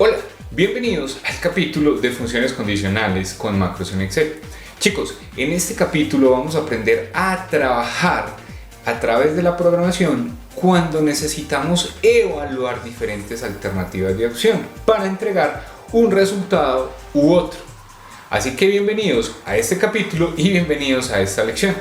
Hola, bienvenidos al capítulo de funciones condicionales con macros en Excel. Chicos, en este capítulo vamos a aprender a trabajar a través de la programación cuando necesitamos evaluar diferentes alternativas de opción para entregar un resultado u otro. Así que bienvenidos a este capítulo y bienvenidos a esta lección.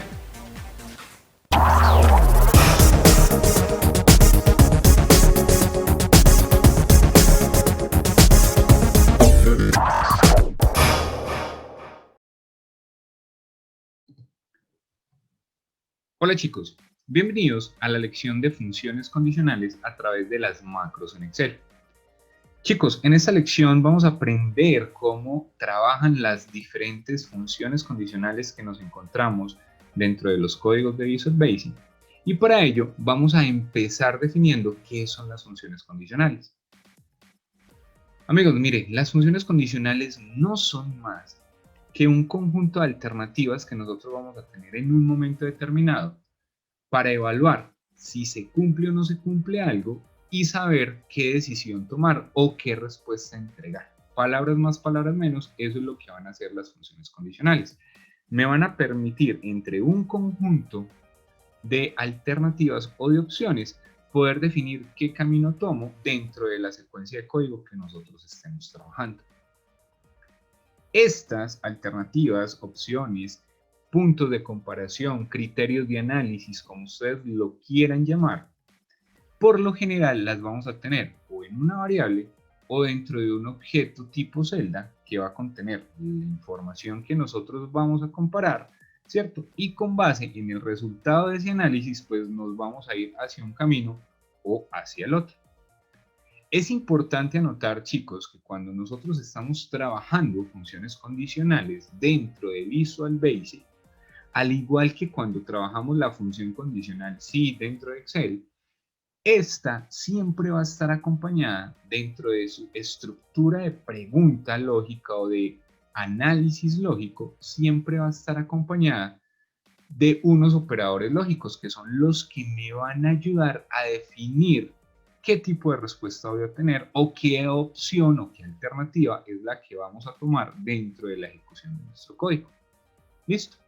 Hola chicos, bienvenidos a la lección de funciones condicionales a través de las macros en Excel. Chicos, en esta lección vamos a aprender cómo trabajan las diferentes funciones condicionales que nos encontramos dentro de los códigos de Visual Basic y para ello vamos a empezar definiendo qué son las funciones condicionales. Amigos, mire, las funciones condicionales no son más que un conjunto de alternativas que nosotros vamos a tener en un momento determinado para evaluar si se cumple o no se cumple algo y saber qué decisión tomar o qué respuesta entregar. Palabras más, palabras menos, eso es lo que van a hacer las funciones condicionales. Me van a permitir entre un conjunto de alternativas o de opciones poder definir qué camino tomo dentro de la secuencia de código que nosotros estemos trabajando. Estas alternativas, opciones, puntos de comparación, criterios de análisis, como ustedes lo quieran llamar, por lo general las vamos a tener o en una variable o dentro de un objeto tipo celda que va a contener la información que nosotros vamos a comparar, ¿cierto? Y con base en el resultado de ese análisis, pues nos vamos a ir hacia un camino o hacia el otro. Es importante anotar, chicos, que cuando nosotros estamos trabajando funciones condicionales dentro de Visual Basic, al igual que cuando trabajamos la función condicional sí dentro de Excel, esta siempre va a estar acompañada dentro de su estructura de pregunta lógica o de análisis lógico, siempre va a estar acompañada de unos operadores lógicos que son los que me van a ayudar a definir qué tipo de respuesta voy a tener o qué opción o qué alternativa es la que vamos a tomar dentro de la ejecución de nuestro código. ¿Listo?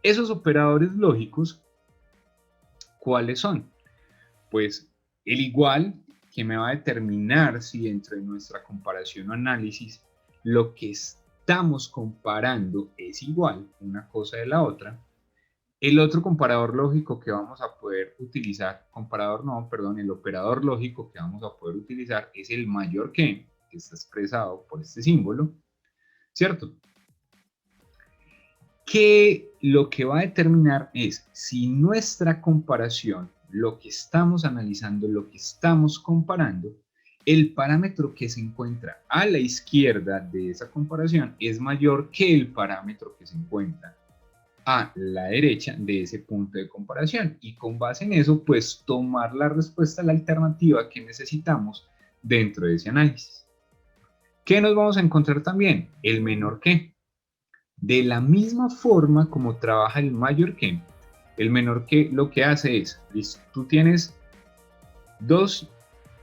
Esos operadores lógicos, ¿cuáles son? Pues el igual, que me va a determinar si dentro de nuestra comparación o análisis lo que estamos comparando es igual una cosa de la otra. El otro comparador lógico que vamos a poder utilizar, el operador lógico que vamos a poder utilizar es el mayor que está expresado por este símbolo, ¿cierto? Que lo que va a determinar es si nuestra comparación, lo que estamos analizando, lo que estamos comparando, el parámetro que se encuentra a la izquierda de esa comparación es mayor que el parámetro que se encuentra a la derecha de ese punto de comparación y con base en eso pues tomar la respuesta a la alternativa que necesitamos dentro de ese análisis. ¿Qué nos vamos a encontrar también? El menor que. De la misma forma como trabaja el mayor que, el menor que lo que hace es, tú tienes dos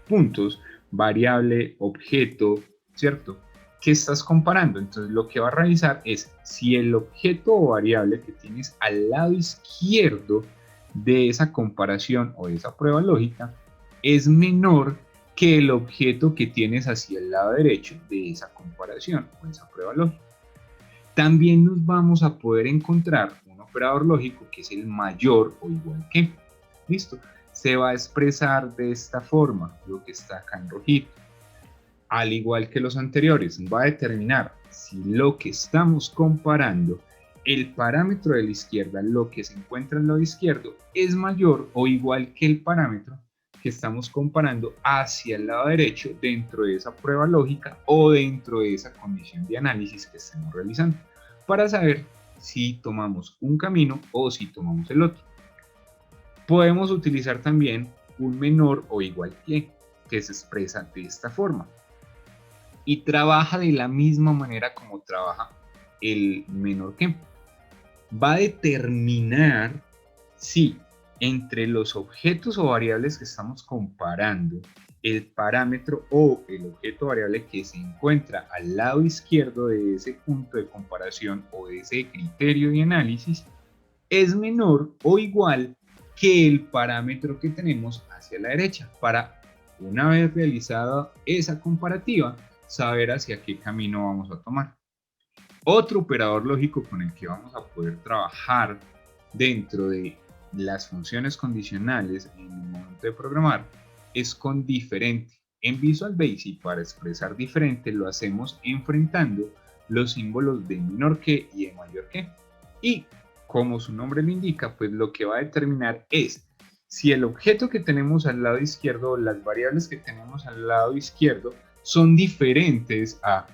puntos, variable, objeto, ¿cierto? ¿Qué estás comparando? Entonces lo que va a revisar es si el objeto o variable que tienes al lado izquierdo de esa comparación o de esa prueba lógica es menor que el objeto que tienes hacia el lado derecho de esa comparación o esa prueba lógica. También nos vamos a poder encontrar un operador lógico que es el mayor o igual que. ¿Listo? Se va a expresar de esta forma, lo que está acá en rojito. Al igual que los anteriores, va a determinar si lo que estamos comparando, el parámetro de la izquierda, lo que se encuentra en el lado izquierdo, es mayor o igual que el parámetro que estamos comparando hacia el lado derecho dentro de esa prueba lógica o dentro de esa condición de análisis que estemos realizando, para saber si tomamos un camino o si tomamos el otro. Podemos utilizar también un menor o igual que se expresa de esta forma y trabaja de la misma manera como trabaja el menor que. Va a determinar si entre los objetos o variables que estamos comparando el parámetro o el objeto variable que se encuentra al lado izquierdo de ese punto de comparación o de ese criterio de análisis es menor o igual que el parámetro que tenemos hacia la derecha, para, una vez realizada esa comparativa, saber hacia qué camino vamos a tomar. Otro operador lógico con el que vamos a poder trabajar dentro de las funciones condicionales en el momento de programar es con diferente. En Visual Basic, para expresar diferente, lo hacemos enfrentando los símbolos de menor que y de mayor que. Y como su nombre lo indica, pues lo que va a determinar es si el objeto que tenemos al lado izquierdo o las variables que tenemos al lado izquierdo son diferentes a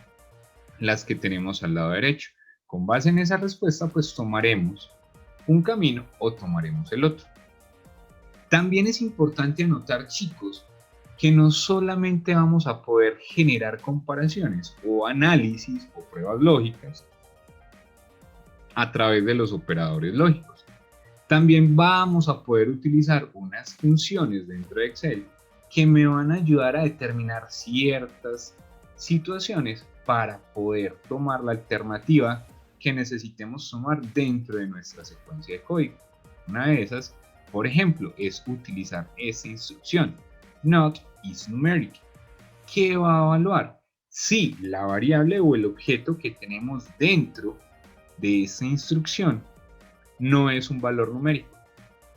las que tenemos al lado derecho. Con base en esa respuesta, pues tomaremos un camino o tomaremos el otro. También es importante anotar, chicos, que no solamente vamos a poder generar comparaciones o análisis o pruebas lógicas a través de los operadores lógicos. También vamos a poder utilizar unas funciones dentro de Excel que me van a ayudar a determinar ciertas situaciones para poder tomar la alternativa que necesitemos tomar dentro de nuestra secuencia de código. Una de esas, por ejemplo, es utilizar esta instrucción, not is numeric, que va a evaluar si la variable o el objeto que tenemos dentro de esa instrucción no es un valor numérico,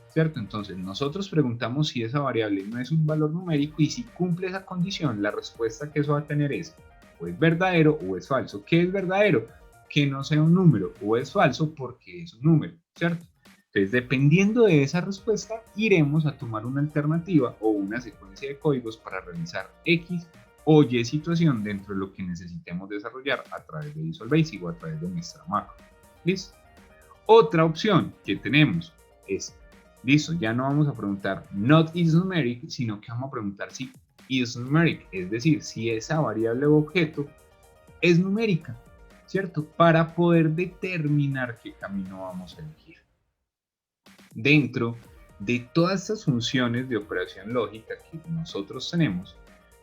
¿cierto? Entonces nosotros preguntamos si esa variable no es un valor numérico y si cumple esa condición, la respuesta que eso va a tener es o es verdadero o es falso. ¿Qué es verdadero? Que no sea un número, o es falso porque es un número, ¿cierto? Entonces, dependiendo de esa respuesta, iremos a tomar una alternativa o una secuencia de códigos para realizar X o Y situación dentro de lo que necesitemos desarrollar a través de Visual Basic o a través de nuestra macro. ¿Listo? Otra opción que tenemos es, listo, ya no vamos a preguntar not is numeric, sino que vamos a preguntar si is numeric, es decir, si esa variable o objeto es numérica, ¿cierto? Para poder determinar qué camino vamos a elegir. Dentro de todas estas funciones de operación lógica que nosotros tenemos,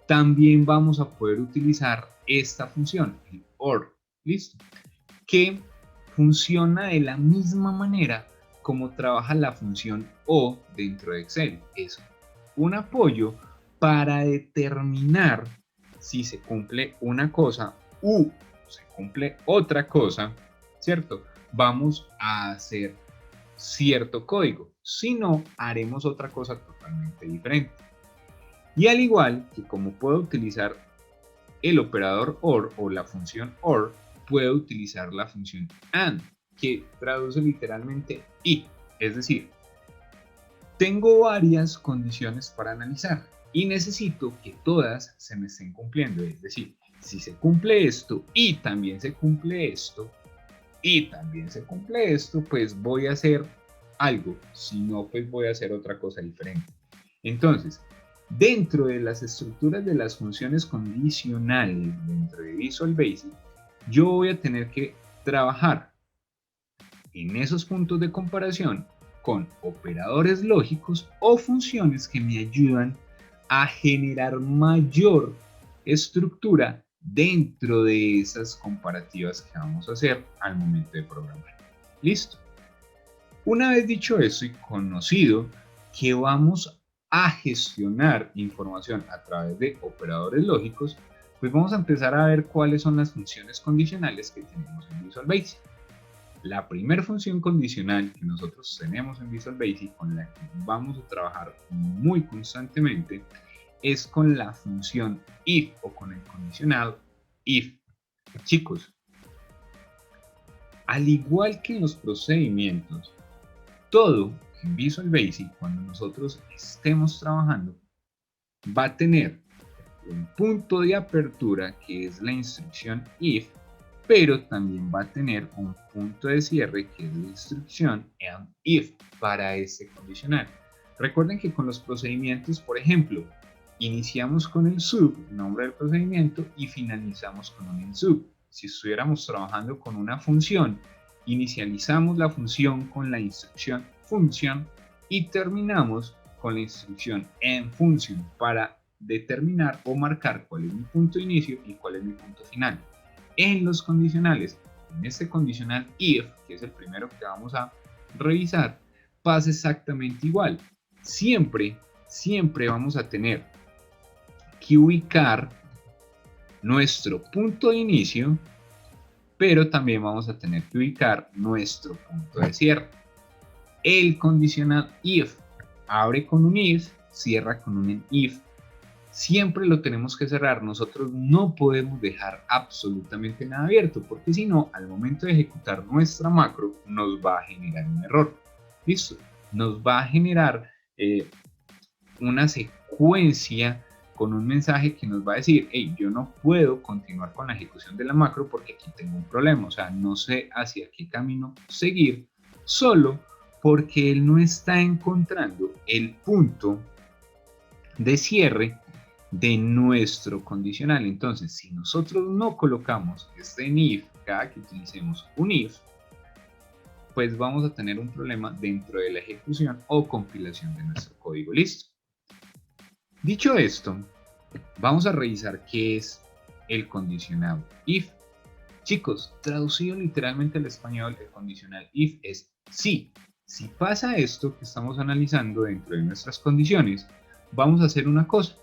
también vamos a poder utilizar esta función, el OR, ¿listo? Que funciona de la misma manera como trabaja la función O dentro de Excel. Es un apoyo para determinar si se cumple una cosa u se cumple otra cosa, ¿cierto? Vamos a hacer cierto código, si no, haremos otra cosa totalmente diferente. Y al igual que como puedo utilizar el operador OR o la función OR, puedo utilizar la función AND, que traduce literalmente y, es decir, tengo varias condiciones para analizar y necesito que todas se me estén cumpliendo, es decir, si se cumple esto y también se cumple esto y también se cumple esto, pues voy a hacer algo, si no, pues voy a hacer otra cosa diferente. Entonces, dentro de las estructuras de las funciones condicionales dentro de Visual Basic, yo voy a tener que trabajar en esos puntos de comparación con operadores lógicos o funciones que me ayudan a generar mayor estructura dentro de esas comparativas que vamos a hacer al momento de programar. ¿Listo? Una vez dicho eso y conocido que vamos a gestionar información a través de operadores lógicos, pues vamos a empezar a ver cuáles son las funciones condicionales que tenemos en Visual Basic. La primera función condicional que nosotros tenemos en Visual Basic, con la que vamos a trabajar muy constantemente, es con la función if o con el condicional if. Chicos, al igual que en los procedimientos, todo en Visual Basic, cuando nosotros estemos trabajando, va a tener un punto de apertura que es la instrucción if, pero también va a tener un punto de cierre que es la instrucción if para este condicional. Recuerden que con los procedimientos, por ejemplo, iniciamos con el sub, nombre del procedimiento, y finalizamos con un insub. Si estuviéramos trabajando con una función, inicializamos la función con la instrucción function y terminamos con la instrucción enFunction para determinar o marcar cuál es mi punto de inicio y cuál es mi punto final. En los condicionales, en este condicional if, que es el primero que vamos a revisar, pasa exactamente igual. Siempre vamos a tener que ubicar nuestro punto de inicio, pero también vamos a tener que ubicar nuestro punto de cierre. El condicional if abre con un if, cierra con un if. Siempre lo tenemos que cerrar. Nosotros no podemos dejar absolutamente nada abierto, porque si no, al momento de ejecutar nuestra macro, nos va a generar un error. ¿Listo? Nos va a generar una secuencia con un mensaje que nos va a decir, hey, yo no puedo continuar con la ejecución de la macro porque aquí tengo un problema, o sea, no sé hacia qué camino seguir, solo porque él no está encontrando el punto de cierre de nuestro condicional. Entonces, si nosotros no colocamos este if cada que utilicemos un if, pues vamos a tener un problema dentro de la ejecución o compilación de nuestro código. Listo. Dicho esto, vamos a revisar qué es el condicional if. Chicos, traducido literalmente al español, el condicional if es sí. Si pasa esto que estamos analizando dentro de nuestras condiciones, vamos a hacer una cosa.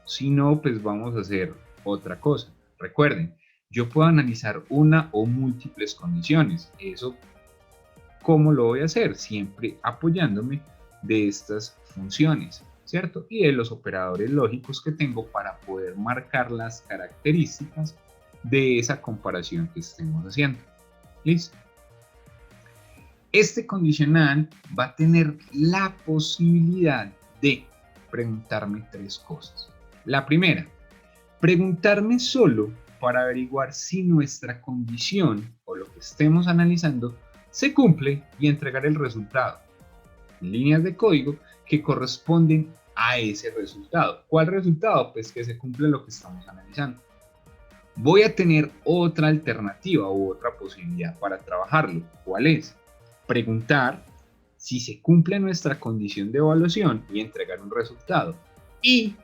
Si no, pues vamos a hacer otra cosa. Recuerden, yo puedo analizar una o múltiples condiciones. Eso, ¿cómo lo voy a hacer? Siempre apoyándome de estas funciones, ¿cierto? Y de los operadores lógicos que tengo para poder marcar las características de esa comparación que estemos haciendo. ¿Listo? Este condicional va a tener la posibilidad de preguntarme tres cosas. La primera, preguntarme solo para averiguar si nuestra condición o lo que estemos analizando se cumple y entregar el resultado. Líneas de código que corresponden a ese resultado. ¿Cuál resultado? Pues que se cumple lo que estamos analizando. Voy a tener otra alternativa u otra posibilidad para trabajarlo. ¿Cuál es? Preguntar si se cumple nuestra condición de evaluación y entregar un resultado. Y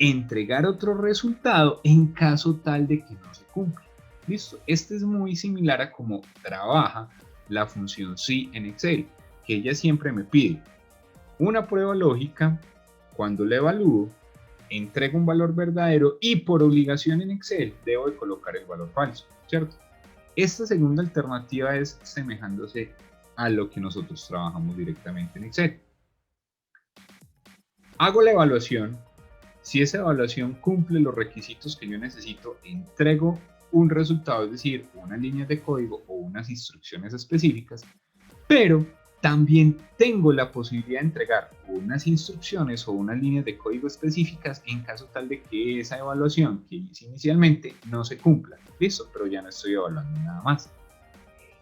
entregar otro resultado en caso tal de que no se cumpla. ¿Listo? Este es muy similar a cómo trabaja la función sí en Excel, que ella siempre me pide una prueba lógica, cuando la evalúo, entrego un valor verdadero y por obligación en Excel debo de colocar el valor falso, ¿cierto? Esta segunda alternativa es semejándose a lo que nosotros trabajamos directamente en Excel. Hago la evaluación. Si esa evaluación cumple los requisitos que yo necesito, entrego un resultado, es decir, unas líneas de código o unas instrucciones específicas, pero también tengo la posibilidad de entregar unas instrucciones o unas líneas de código específicas en caso tal de que esa evaluación que hice inicialmente no se cumpla. Listo, pero ya no estoy evaluando nada más.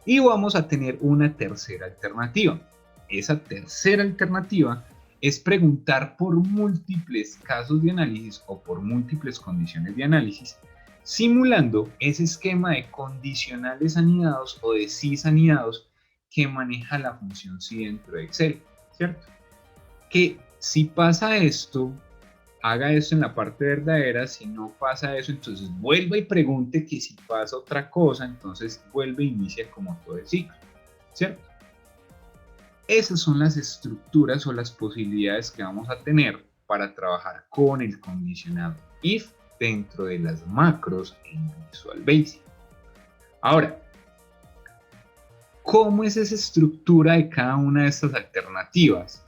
Y vamos a tener una tercera alternativa. Esa tercera alternativa es preguntar por múltiples casos de análisis o por múltiples condiciones de análisis, simulando ese esquema de condicionales anidados o de sys anidados que maneja la función sí dentro de Excel, ¿cierto? Que si pasa esto, haga esto en la parte verdadera, si no pasa eso, entonces vuelva y pregunte que si pasa otra cosa, entonces vuelve e inicia como todo el ciclo, ¿cierto? Esas son las estructuras o las posibilidades que vamos a tener para trabajar con el condicional if dentro de las macros en Visual Basic. Ahora, ¿cómo es esa estructura de cada una de estas alternativas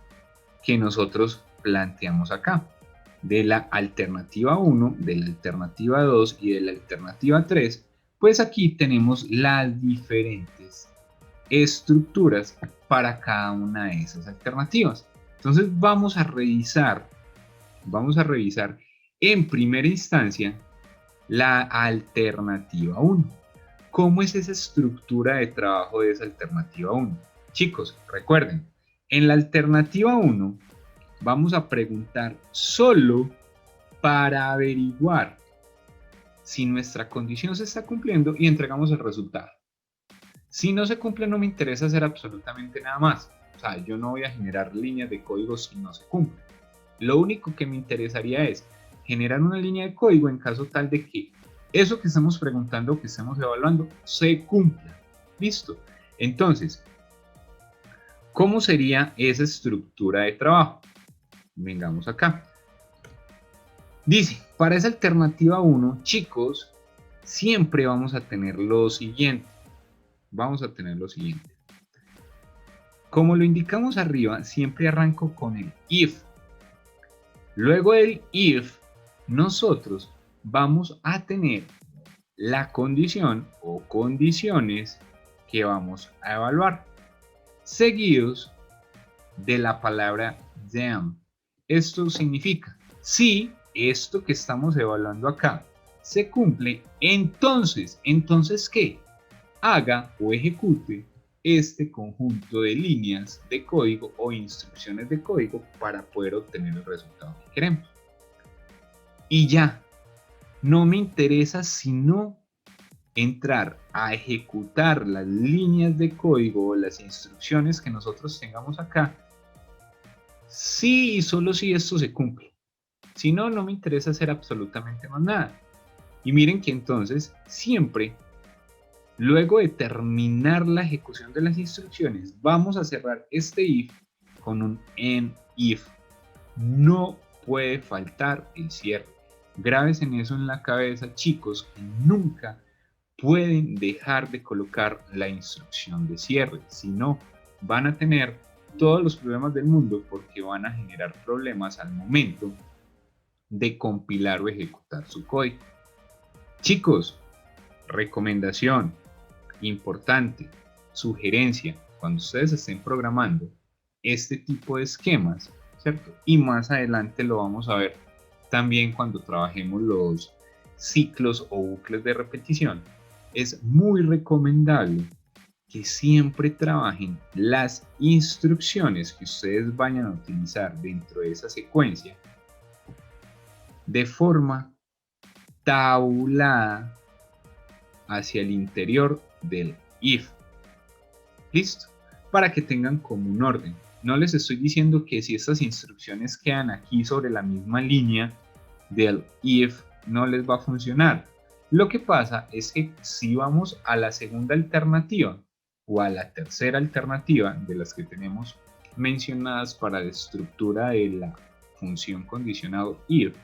que nosotros planteamos acá? De la alternativa 1, de la alternativa 2 y de la alternativa 3, pues aquí tenemos las diferentes estructuras para cada una de esas alternativas. Entonces vamos a revisar en primera instancia la alternativa 1. ¿Cómo es esa estructura de trabajo de esa alternativa 1? Chicos, recuerden, en la alternativa 1 vamos a preguntar solo para averiguar si nuestra condición se está cumpliendo y entregamos el resultado. Si no se cumple, no me interesa hacer absolutamente nada más. O sea, yo no voy a generar líneas de código si no se cumple. Lo único que me interesaría es generar una línea de código en caso tal de que eso que estamos preguntando, que estamos evaluando, se cumpla. Listo. Entonces, ¿cómo sería esa estructura de trabajo? Vengamos acá. Dice, para esa alternativa 1, chicos, siempre vamos a tener lo siguiente. Vamos a tener lo siguiente. Como lo indicamos arriba, siempre arranco con el if. Luego del if, nosotros vamos a tener la condición o condiciones que vamos a evaluar, seguidos de la palabra then. Esto significa, si esto que estamos evaluando acá se cumple, entonces ¿qué? Haga o ejecute este conjunto de líneas de código o instrucciones de código para poder obtener el resultado que queremos. Y ya, no me interesa sino entrar a ejecutar las líneas de código o las instrucciones que nosotros tengamos acá, sí y solo si esto se cumple. Si no, no me interesa hacer absolutamente más nada. Y miren que entonces siempre, luego de terminar la ejecución de las instrucciones, vamos a cerrar este if con un end if. No puede faltar el cierre. Grábense en eso en la cabeza, chicos, que nunca pueden dejar de colocar la instrucción de cierre, si no van a tener todos los problemas del mundo porque van a generar problemas al momento de compilar o ejecutar su código. Chicos, recomendación importante, sugerencia, cuando ustedes estén programando este tipo de esquemas, ¿cierto? Y más adelante lo vamos a ver también cuando trabajemos los ciclos o bucles de repetición, es muy recomendable que siempre trabajen las instrucciones que ustedes vayan a utilizar dentro de esa secuencia de forma tabulada hacia el interior del if. Listo, para que tengan como un orden. No les estoy diciendo que si estas instrucciones quedan aquí sobre la misma línea del if no les va a funcionar. Lo que pasa es que si vamos a la segunda alternativa o a la tercera alternativa de las que tenemos mencionadas para la estructura de la función condicional if,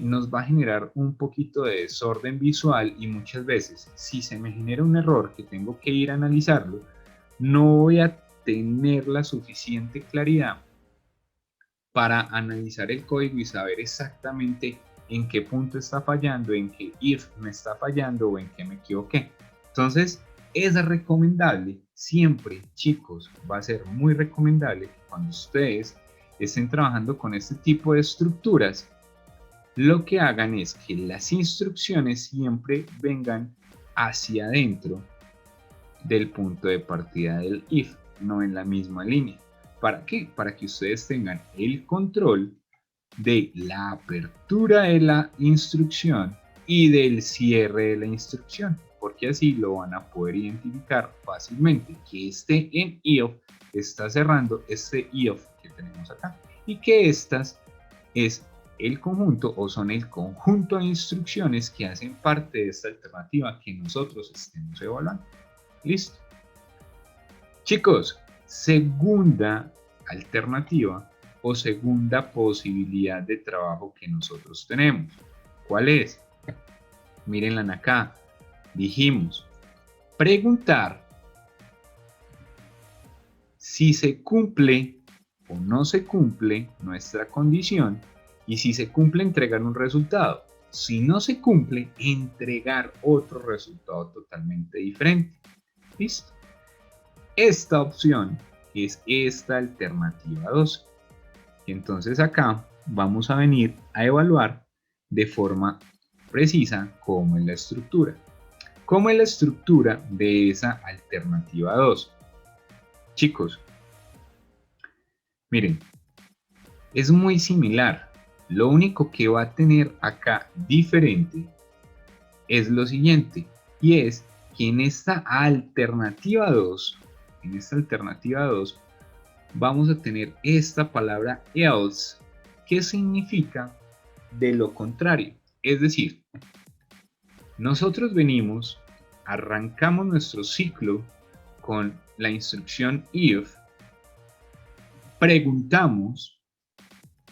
nos va a generar un poquito de desorden visual y muchas veces si se me genera un error que tengo que ir a analizarlo, no voy a tener la suficiente claridad para analizar el código y saber exactamente en qué punto está fallando, en qué if me está fallando o en qué me equivoqué. Entonces, es recomendable, siempre, chicos, va a ser muy recomendable que cuando ustedes estén trabajando con este tipo de estructuras, lo que hagan es que las instrucciones siempre vengan hacia adentro del punto de partida del if, no en la misma línea. ¿Para qué? Para que ustedes tengan el control de la apertura de la instrucción y del cierre de la instrucción, porque así lo van a poder identificar fácilmente que este en if está cerrando este if que tenemos acá y que estas es el conjunto o son el conjunto de instrucciones que hacen parte de esta alternativa que nosotros estemos evaluando. Listo. Chicos, segunda alternativa o segunda posibilidad de trabajo que nosotros tenemos. ¿Cuál es? Mírenla acá. Dijimos, preguntar si se cumple o no se cumple nuestra condición y si se cumple entregar un resultado. Si no se cumple, entregar otro resultado totalmente diferente. ¿Listo? Esta opción es esta alternativa 2. Entonces acá vamos a venir a evaluar de forma precisa cómo es la estructura. ¿Cómo es la estructura de esa alternativa 2? Chicos, miren, es muy similar. Lo único que va a tener acá diferente es lo siguiente, y es que en esta alternativa 2, vamos a tener esta palabra else, que significa de lo contrario. Es decir, nosotros venimos, arrancamos nuestro ciclo con la instrucción if, preguntamos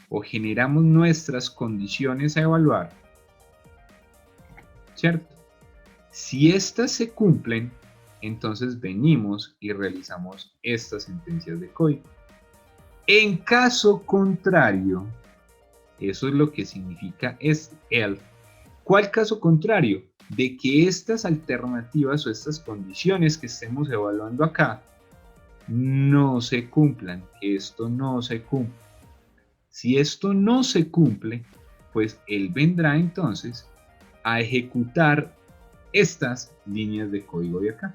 o generamos nuestras condiciones a evaluar, ¿cierto? Si estas se cumplen, entonces venimos y realizamos estas sentencias de código. En caso contrario, eso es lo que significa este else. ¿Cuál caso contrario? De que estas alternativas o estas condiciones que estemos evaluando acá no se cumplan, que esto no se cumpla. Si esto no se cumple, pues él vendrá entonces a ejecutar estas líneas de código de acá.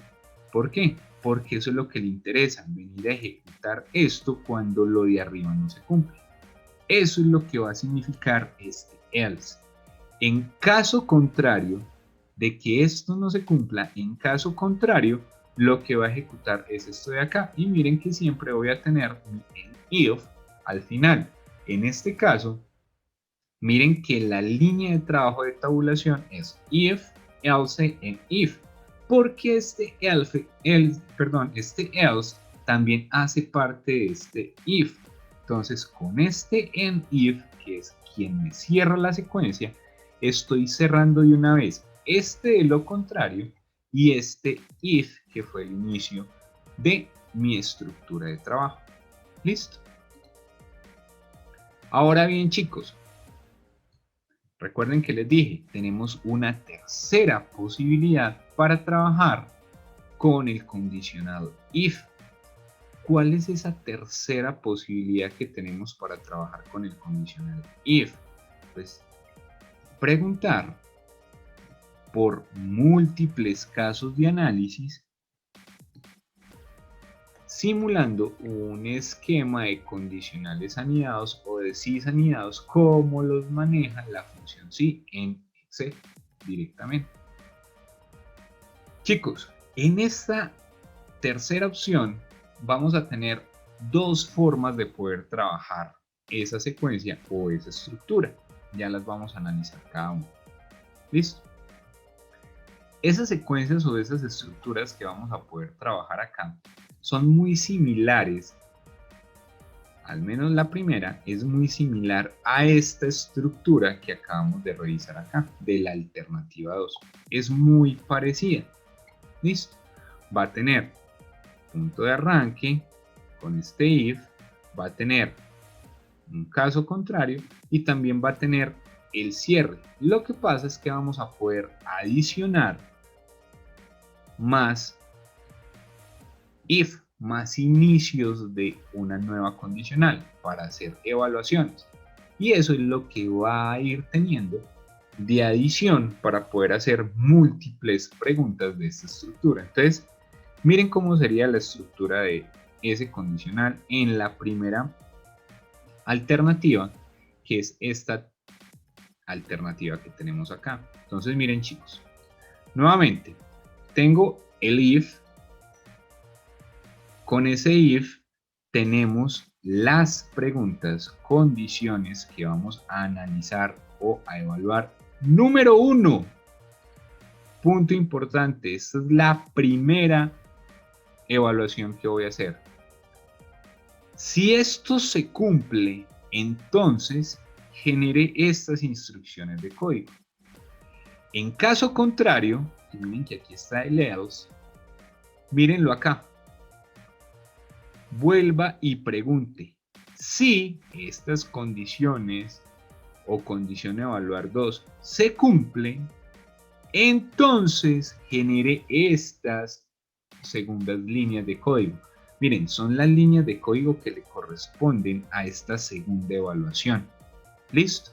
¿Por qué? Porque eso es lo que le interesa, venir a ejecutar esto cuando lo de arriba no se cumple. Eso es lo que va a significar este else. En caso contrario de que esto no se cumpla, en caso contrario, lo que va a ejecutar es esto de acá. Y miren que siempre voy a tener mi if al final. En este caso, miren que la línea de trabajo de tabulación es if, else and if. Porque este else también hace parte de este if. Entonces, con este end if, que es quien me cierra la secuencia, estoy cerrando de una vez este de lo contrario y este if, que fue el inicio de mi estructura de trabajo. ¿Listo? Ahora bien, chicos, recuerden que les dije, tenemos una tercera posibilidad para trabajar con el condicional if. ¿Cuál es esa tercera posibilidad que tenemos para trabajar con el condicional if? Pues preguntar por múltiples casos de análisis simulando un esquema de condicionales anidados o de sys anidados como los maneja la función si en Excel directamente. Chicos, en esta tercera opción vamos a tener dos formas de poder trabajar esa secuencia o esa estructura. Ya las vamos a analizar cada una. ¿Listo? Esas secuencias o esas estructuras que vamos a poder trabajar acá son muy similares, al menos la primera es muy similar a esta estructura que acabamos de revisar acá, de la alternativa 2. Es muy parecida. ¿Listo? Va a tener punto de arranque con este if, va a tener un caso contrario y también va a tener el cierre. Lo que pasa es que vamos a poder adicionar más if, más inicios de una nueva condicional para hacer evaluaciones. Y eso es lo que va a ir teniendo de adición para poder hacer múltiples preguntas de esta estructura. Entonces, miren cómo sería la estructura de ese condicional en la primera alternativa, que es esta alternativa que tenemos acá. Entonces, miren, chicos, nuevamente tengo el if. Con ese if tenemos las preguntas, condiciones que vamos a analizar o a evaluar. Número 1, punto importante, esta es la primera evaluación que voy a hacer. Si esto se cumple, entonces genere estas instrucciones de código. En caso contrario, miren que aquí está el else, mírenlo acá. Vuelva y pregunte si estas condiciones o condición evaluar 2 se cumplen, entonces genere estas segundas líneas de código. Miren, son las líneas de código que le corresponden a esta segunda evaluación. ¿Listo?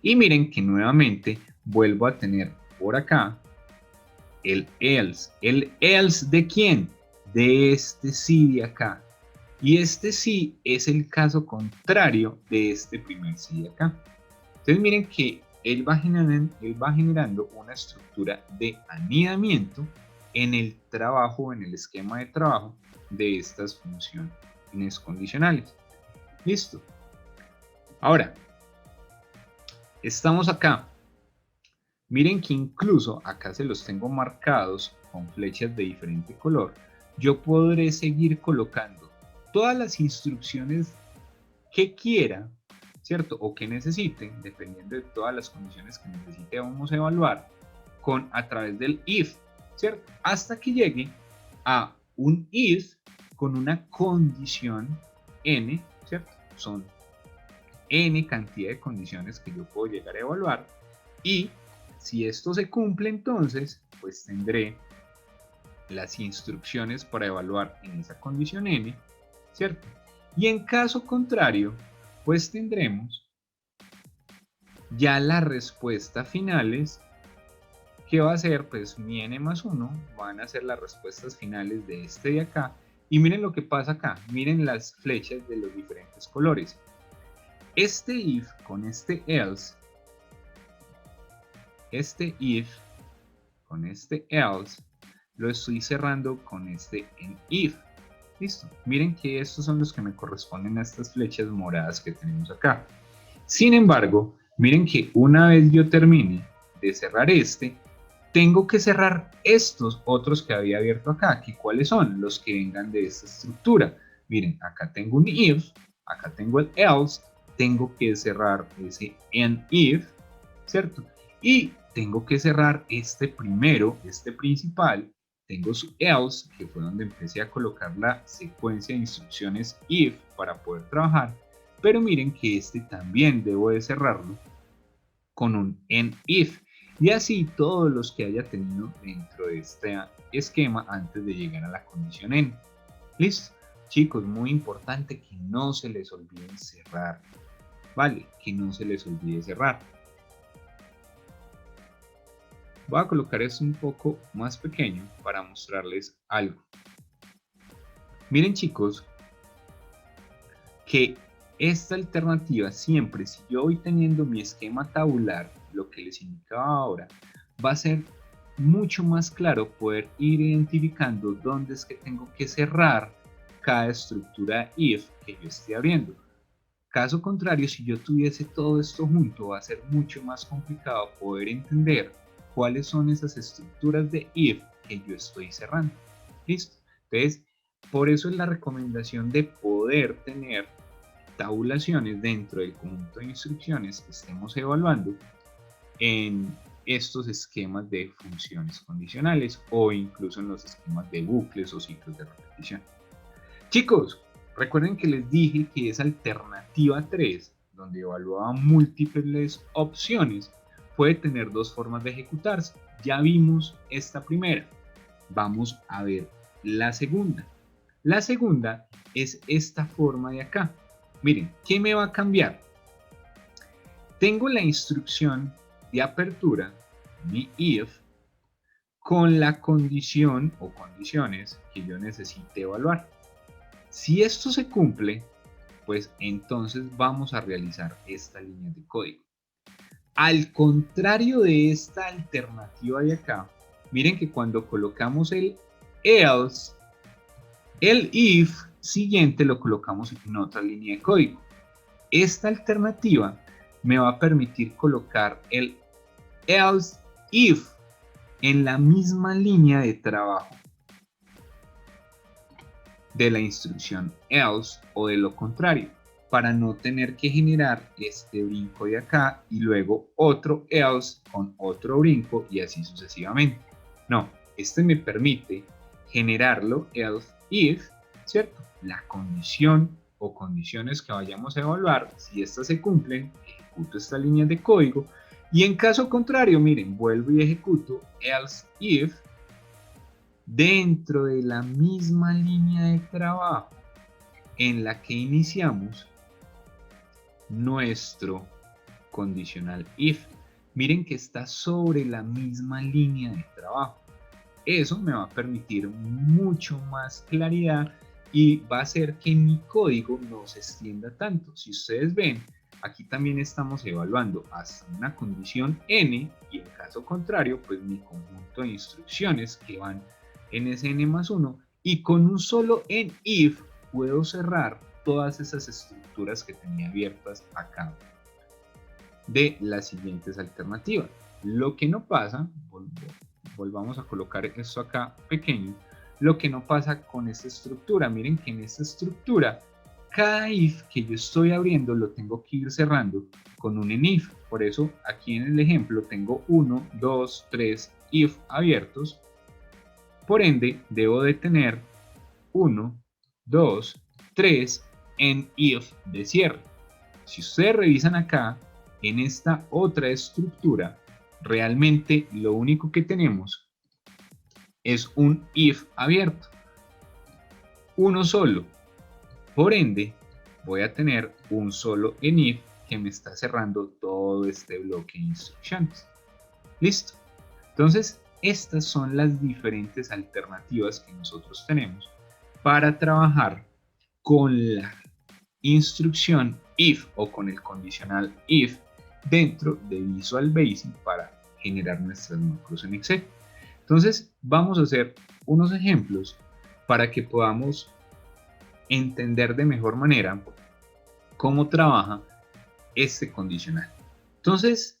Y miren que nuevamente vuelvo a tener por acá el else. ¿El else de quién? De este sí de acá. Y este sí es el caso contrario de este primer sí de acá. Entonces miren que él va generando una estructura de anidamiento en el trabajo, en el esquema de trabajo de estas funciones condicionales. Listo. Ahora, Estamos acá. Miren que incluso acá se los tengo marcados con flechas de diferente color. Yo podré seguir colocando todas las instrucciones que quiera, ¿cierto? O que necesiten, dependiendo de todas las condiciones que necesitemos evaluar, a través del if, ¿cierto? Hasta que llegue a un if con una condición n, ¿cierto? Son n cantidad de condiciones que yo puedo llegar a evaluar, y si esto se cumple, entonces pues tendré las instrucciones para evaluar en esa condición n, ¿cierto? Y en caso contrario, pues tendremos ya las respuestas finales, que va a ser pues mi n más 1, van a ser las respuestas finales de este de acá. Y miren lo que pasa acá, miren las flechas de los diferentes colores. Este if con este else, este if con este else, lo estoy cerrando con este en if. Listo, miren que estos son los que me corresponden a estas flechas moradas que tenemos acá. Sin embargo, miren que una vez yo termine de cerrar este, tengo que cerrar estos otros que había abierto acá, que cuáles son los que vengan de esta estructura. Miren, acá tengo un if, acá tengo el else, tengo que cerrar ese en if, ¿cierto? Y tengo que cerrar este primero, este principal, tengo su else, que fue donde empecé a colocar la secuencia de instrucciones if para poder trabajar, pero miren que este también debo de cerrarlo con un en if, y así todos los que haya tenido dentro de este esquema antes de llegar a la condición n. Listo, chicos, muy importante que no se les olvide cerrar, vale, que no se les olvide cerrar. Voy a colocar esto un poco más pequeño para mostrarles algo. Miren, chicos, que esta alternativa siempre, si yo voy teniendo mi esquema tabular, lo que les indicaba ahora, va a ser mucho más claro poder ir identificando dónde es que tengo que cerrar cada estructura if que yo esté abriendo. Caso contrario, si yo tuviese todo esto junto, va a ser mucho más complicado poder entender cuáles son esas estructuras de if que yo estoy cerrando. ¿Listo? Entonces, por eso es la recomendación de poder tener tabulaciones dentro del conjunto de instrucciones que estemos evaluando en estos esquemas de funciones condicionales o incluso en los esquemas de bucles o ciclos de repetición. Chicos, recuerden que les dije que esa alternativa 3, donde evaluaba múltiples opciones, puede tener dos formas de ejecutarse. Ya vimos esta primera. Vamos a ver la segunda. La segunda es esta forma de acá. Miren, ¿qué me va a cambiar? Tengo la instrucción de apertura, mi if, con la condición o condiciones que yo necesite evaluar. Si esto se cumple, pues entonces vamos a realizar esta línea de código. Al contrario de esta alternativa de acá, miren que cuando colocamos el else, el if siguiente lo colocamos en otra línea de código. Esta alternativa me va a permitir colocar el else if en la misma línea de trabajo de la instrucción else o de lo contrario, para no tener que generar este brinco de acá y luego otro else con otro brinco y así sucesivamente. No, este me permite generarlo else if, ¿cierto? La condición o condiciones que vayamos a evaluar, si estas se cumplen, ejecuto esta línea de código, y en caso contrario, miren, vuelvo y ejecuto else if dentro de la misma línea de trabajo en la que iniciamos nuestro condicional if. Miren que está sobre la misma línea de trabajo. Eso me va a permitir mucho más claridad y va a hacer que mi código no se extienda tanto. Si ustedes ven, aquí también estamos evaluando hasta una condición n, y en caso contrario, pues mi conjunto de instrucciones que van en ese n más 1, y con un solo en if puedo cerrar todas esas estructuras que tenía abiertas acá de las siguientes alternativas. Lo que no pasa, volvamos a colocar esto acá pequeño, lo que no pasa con esta estructura. Miren que en esta estructura, cada if que yo estoy abriendo lo tengo que ir cerrando con un enif. Por eso aquí en el ejemplo tengo 1, 2, 3 if abiertos. Por ende, debo de tener 1, 2, 3 en if de cierre. Si ustedes revisan acá, en esta otra estructura, realmente lo único que tenemos es un if abierto, uno solo. Por ende, voy a tener un solo enif que me está cerrando todo este bloque de instrucciones. ¿Listo? Entonces, estas son las diferentes alternativas que nosotros tenemos para trabajar con la instrucción if o con el condicional if dentro de Visual Basic para generar nuestras macros en Excel. Entonces vamos a hacer unos ejemplos para que podamos entender de mejor manera cómo trabaja este condicional. Entonces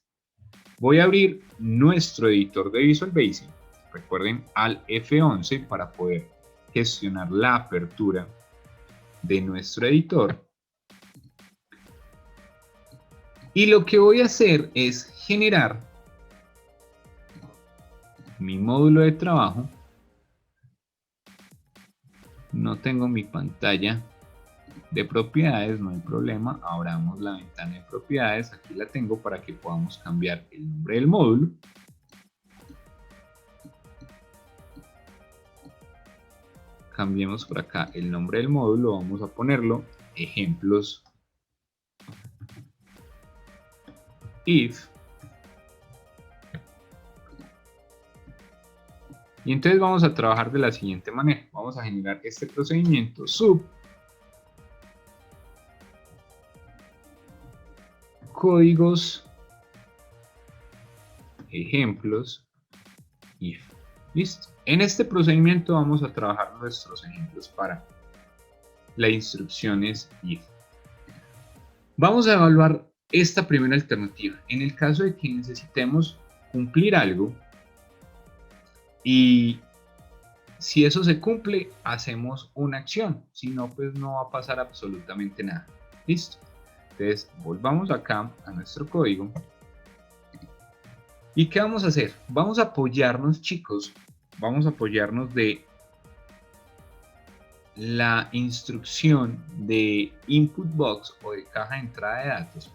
voy a abrir nuestro editor de Visual Basic. Recuerden al F11 para poder gestionar la apertura de nuestro editor. Y lo que voy a hacer es generar mi módulo de trabajo. No tengo mi pantalla de propiedades, no hay problema. Abramos la ventana de propiedades. Aquí la tengo para que podamos cambiar el nombre del módulo. Cambiemos por acá el nombre del módulo. Vamos a ponerlo ejemplos if. Y entonces vamos a trabajar de la siguiente manera. Vamos a generar este procedimiento sub códigos ejemplos if. Listo. En este procedimiento vamos a trabajar nuestros ejemplos para las instrucciones if. Vamos a evaluar esta primera alternativa. En el caso de que necesitemos cumplir algo y si eso se cumple, hacemos una acción. Si no, pues no va a pasar absolutamente nada. Listo. Entonces, volvamos acá a nuestro código. ¿Y qué vamos a hacer? Vamos a apoyarnos, chicos. Vamos a apoyarnos de la instrucción de input box o de caja de entrada de datos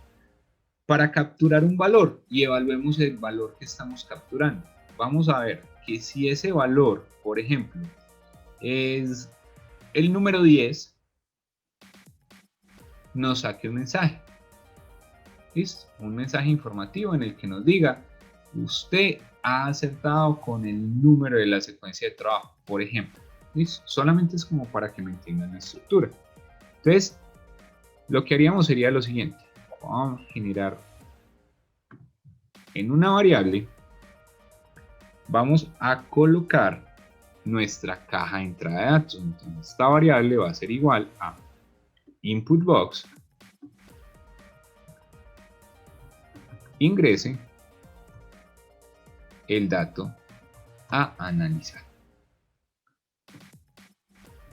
para capturar un valor y evaluemos el valor que estamos capturando. Vamos a ver que si ese valor, por ejemplo, es el número 10, nos saque un mensaje. ¿Listo? Un mensaje informativo en el que nos diga, usted ha acertado con el número de la secuencia de trabajo, por ejemplo. ¿Listo? Solamente es como para que me entiendan la estructura. Entonces, lo que haríamos sería lo siguiente. Vamos a generar en una variable, vamos a colocar nuestra caja de entrada de datos. Entonces, esta variable va a ser igual a input box ingrese el dato a analizar.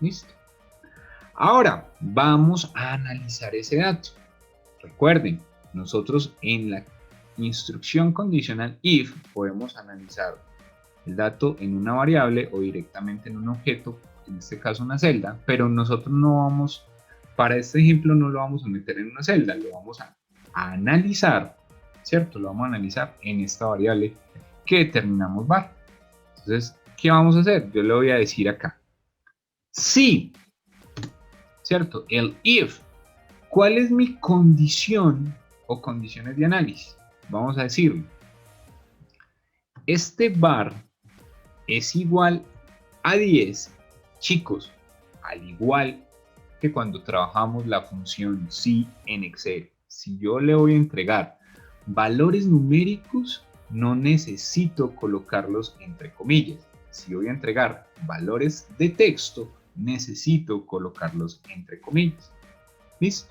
Listo. Ahora vamos a analizar ese dato. Recuerden, nosotros en la instrucción condicional if podemos analizar el dato en una variable o directamente en un objeto, en este caso una celda, pero nosotros no vamos, para este ejemplo no lo vamos a meter en una celda, lo vamos a analizar, ¿cierto? Lo vamos a analizar en esta variable que determinamos var. Entonces, ¿qué vamos a hacer? Yo le voy a decir acá, si, ¿cierto? El if, ¿cuál es mi condición o condiciones de análisis? Vamos a decirlo. Este var es igual a 10, chicos, al igual que cuando trabajamos la función si en Excel. Si yo le voy a entregar valores numéricos, no necesito colocarlos entre comillas. Si voy a entregar valores de texto, necesito colocarlos entre comillas. ¿Listo?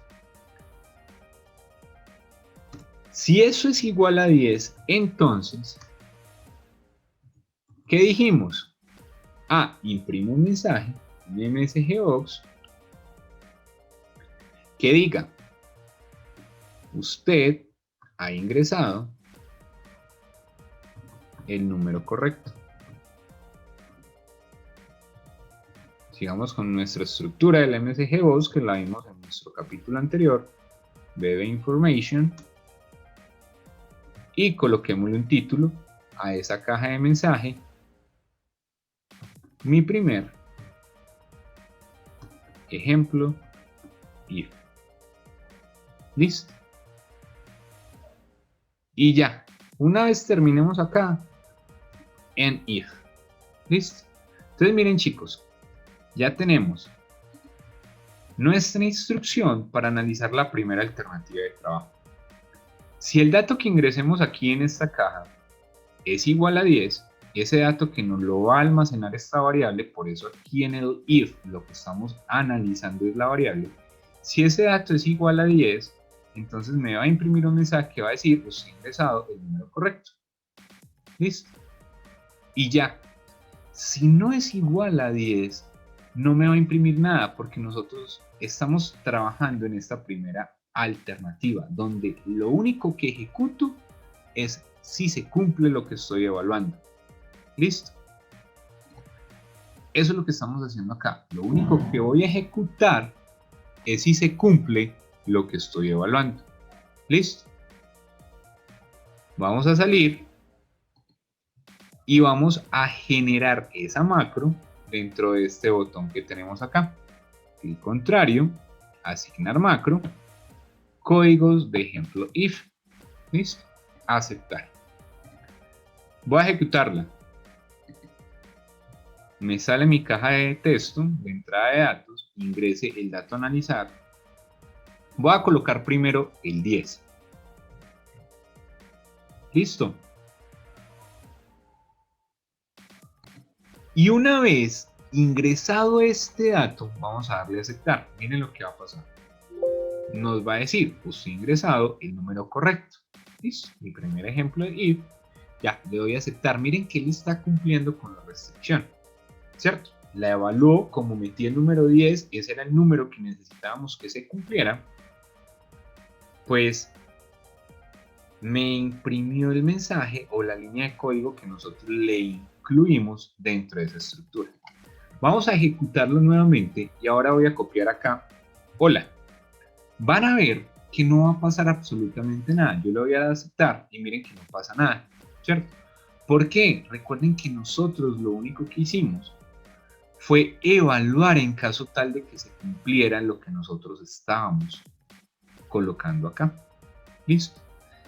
Si eso es igual a 10, entonces, ¿qué dijimos? Imprime un mensaje, un MSGbox, que diga, usted ha ingresado el número correcto. Sigamos con nuestra estructura del MSGbox que la vimos en nuestro capítulo anterior, BB Information, y coloquémosle un título a esa caja de mensaje, mi primer ejemplo if. Listo. Y ya, una vez terminemos acá, en if. Listo. Entonces miren chicos, ya tenemos nuestra instrucción para analizar la primera alternativa de trabajo. Si el dato que ingresemos aquí en esta caja es igual a 10, ese dato que nos lo va a almacenar esta variable, por eso aquí en el if lo que estamos analizando es la variable. Si ese dato es igual a 10, entonces me va a imprimir un mensaje que va a decir, usted ha ingresado el número correcto. Listo. Y ya. Si no es igual a 10, no me va a imprimir nada porque nosotros estamos trabajando en esta primera alternativa, donde lo único que ejecuto es si se cumple lo que estoy evaluando. ¿Listo? Eso es lo que estamos haciendo acá. Lo único que voy a ejecutar es si se cumple lo que estoy evaluando. ¿Listo? Vamos a salir y vamos a generar esa macro dentro de este botón que tenemos acá. Clic contrario, asignar macro, códigos de ejemplo if. ¿Listo? Aceptar. Voy a ejecutarla. Me sale mi caja de texto de entrada de datos, ingrese el dato a analizar. Voy a colocar primero el 10. Listo. Y una vez ingresado este dato, vamos a darle a aceptar. Miren lo que va a pasar. Nos va a decir, usted ha ingresado el número correcto. Listo. Mi primer ejemplo de if. Ya, le doy a aceptar. Miren que él está cumpliendo con la restricción. ¿Cierto? La evaluó, como metí el número 10, ese era el número que necesitábamos que se cumpliera. Pues me imprimió el mensaje o la línea de código que nosotros le incluimos dentro de esa estructura. Vamos a ejecutarlo nuevamente y ahora voy a copiar acá. Hola. Van a ver que no va a pasar absolutamente nada. Yo le voy a dar a aceptar y miren que no pasa nada, ¿cierto? ¿Por qué? Recuerden que nosotros lo único que hicimos fue evaluar en caso tal de que se cumpliera lo que nosotros estábamos colocando acá. ¿Listo?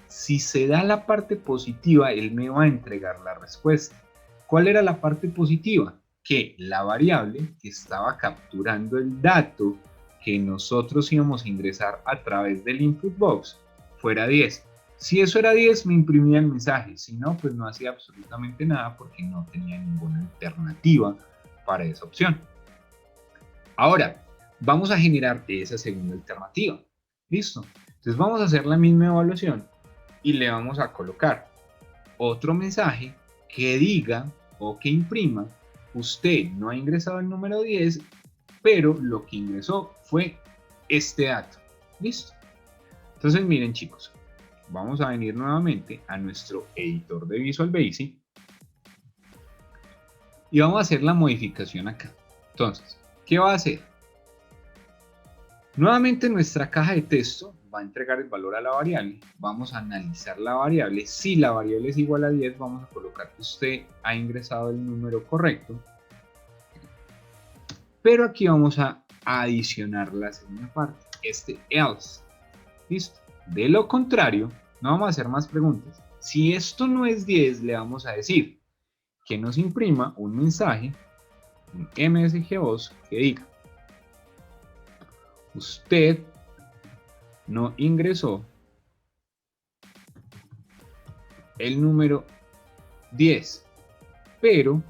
Si se da la parte positiva, él me va a entregar la respuesta. ¿Cuál era la parte positiva? Que la variable que estaba capturando el dato que nosotros íbamos a ingresar a través del input box fuera 10. Si eso era 10, me imprimía el mensaje. Si no, pues no hacía absolutamente nada porque no tenía ninguna alternativa para esa opción. Ahora, vamos a generar esa segunda alternativa. ¿Listo? Entonces vamos a hacer la misma evaluación y le vamos a colocar otro mensaje que diga o que imprima, usted no ha ingresado el número 10, pero lo que ingresó fue este dato. ¿Listo? Entonces miren chicos, vamos a venir nuevamente a nuestro editor de Visual Basic y vamos a hacer la modificación acá. Entonces, ¿qué va a hacer? Nuevamente nuestra caja de texto va a entregar el valor a la variable. Vamos a analizar la variable. Si la variable es igual a 10, vamos a colocar que usted ha ingresado el número correcto. Pero aquí vamos a adicionar la segunda parte, este else. ¿Listo? De lo contrario, no vamos a hacer más preguntas. Si esto no es 10, le vamos a decir que nos imprima un mensaje, un MSGbox que diga, usted no ingresó el número 10, pero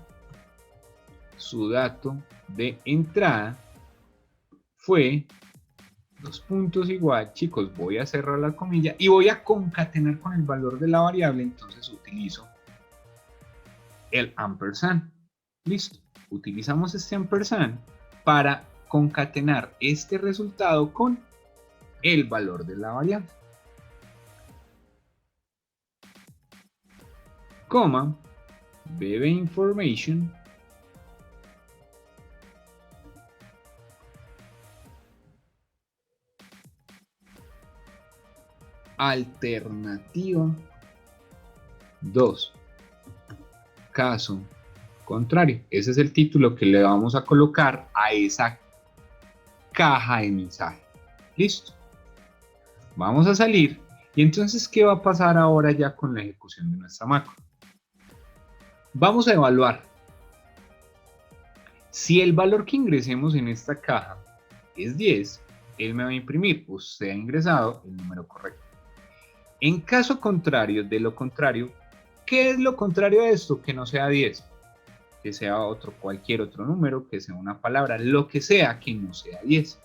su dato de entrada fue dos puntos igual, chicos, voy a cerrar la comilla y voy a concatenar con el valor de la variable, entonces utilizo el ampersand. Listo, utilizamos este ampersand para concatenar este resultado con el valor de la variable. Coma, bb information alternativa 2, caso contrario. Ese es el título que le vamos a colocar a esa caja de mensaje. Listo. Vamos a salir. Y entonces, ¿qué va a pasar ahora ya con la ejecución de nuestra macro? Vamos a evaluar. Si el valor que ingresemos en esta caja es 10, él me va a imprimir, usted ha ingresado el número correcto. En caso contrario, de lo contrario, ¿qué es lo contrario a esto? Que no sea 10, que sea cualquier otro número, que sea una palabra, lo que sea que no sea 10.